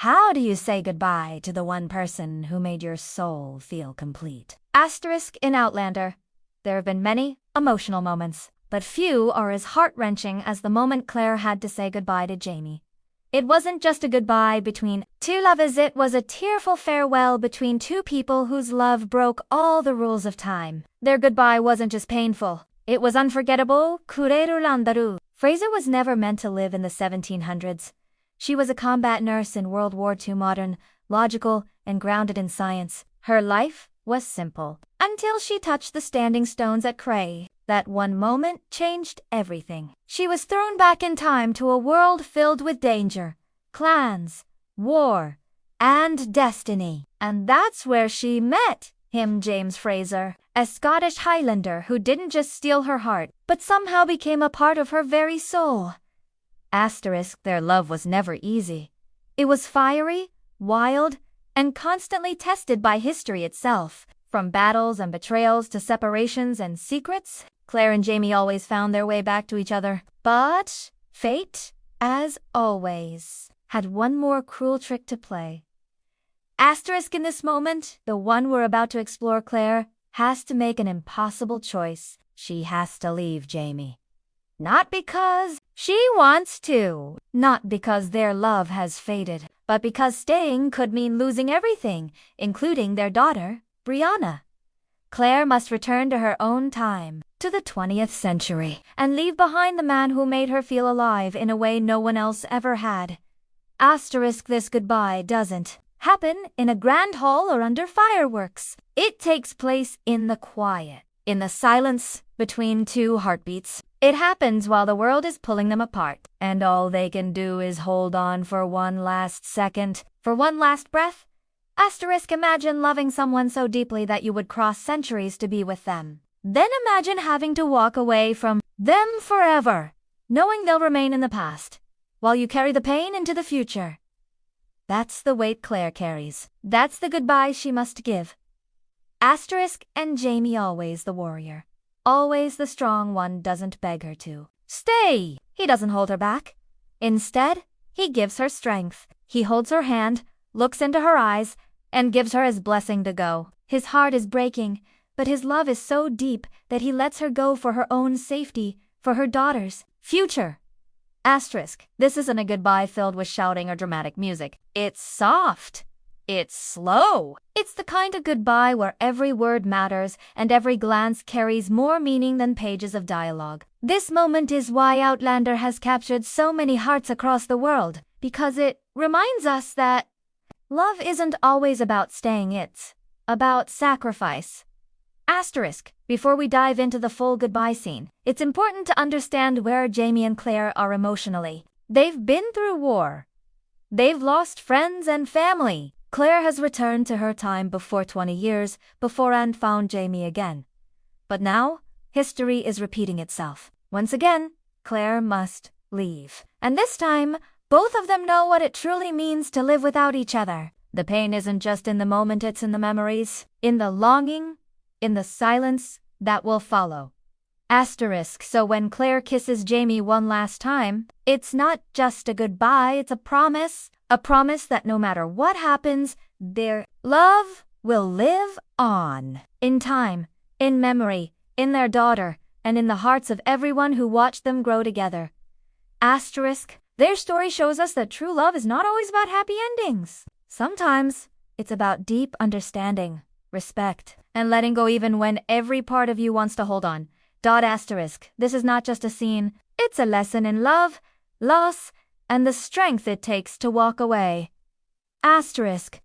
How do you say goodbye to the one person who made your soul feel complete? Asterisk in Outlander. There have been many emotional moments, but few are as heart-wrenching as the moment Claire had to say goodbye to Jamie. It wasn't just a goodbye between two lovers, it was a tearful farewell between two people whose love broke all the rules of time. Their goodbye wasn't just painful, it was unforgettable. Outlander. Fraser was never meant to live in the 1700s. She was a combat nurse in World War II, modern, logical, and grounded in science. Her life was simple, until she touched the standing stones at Cray. That one moment changed everything. She was thrown back in time to a world filled with danger, clans, war, and destiny. And that's where she met him, James Fraser, a Scottish Highlander who didn't just steal her heart, but somehow became a part of her very soul. Asterisk, their love was never easy. It was fiery, wild, and constantly tested by history itself. From battles and betrayals to separations and secrets, Claire and Jamie always found their way back to each other. But fate, as always, had one more cruel trick to play. Asterisk, in this moment, the one we're about to explore, Claire has to make an impossible choice. She has to leave Jamie. Not because she wants to, not because their love has faded, but because staying could mean losing everything, including their daughter, Brianna. Claire must return to her own time, to the 20th century, and leave behind the man who made her feel alive in a way no one else ever had. Asterisk, this goodbye doesn't happen in a grand hall or under fireworks. It takes place in the quiet, in the silence between two heartbeats. It happens while the world is pulling them apart, and all they can do is hold on for one last second, for one last breath. Asterisk, imagine loving someone so deeply that you would cross centuries to be with them. Then imagine having to walk away from them forever, knowing they'll remain in the past, while you carry the pain into the future. That's the weight Claire carries. That's the goodbye she must give. Asterisk, and Jamie always the warrior. Always the strong one, doesn't beg her to stay. He doesn't hold her back. Instead, he gives her strength. He holds her hand, looks into her eyes, and gives her his blessing to go. His heart is breaking, but his love is so deep that he lets her go for her own safety, for her daughter's future. Asterisk, this isn't a goodbye filled with shouting or dramatic music. It's soft. It's slow. It's the kind of goodbye where every word matters and every glance carries more meaning than pages of dialogue. This moment is why Outlander has captured so many hearts across the world, because it reminds us that love isn't always about staying, it's about sacrifice. Asterisk, before we dive into the full goodbye scene, it's important to understand where Jamie and Claire are emotionally. They've been through war. They've lost friends and family. Claire has returned to her time before 20 years before and found Jamie again. But now, history is repeating itself. Once again, Claire must leave. And this time, both of them know what it truly means to live without each other. The pain isn't just in the moment, it's in the memories, in the longing, in the silence that will follow. Asterisk, so when Claire kisses Jamie one last time, it's not just a goodbye, it's a promise that no matter what happens, their love will live on. In time, in memory, in their daughter, and in the hearts of everyone who watched them grow together. Asterisk, their story shows us that true love is not always about happy endings. Sometimes, it's about deep understanding, respect, and letting go even when every part of you wants to hold on. Asterisk, this is not just a scene, it's a lesson in love, loss, and the strength it takes to walk away. Asterisk,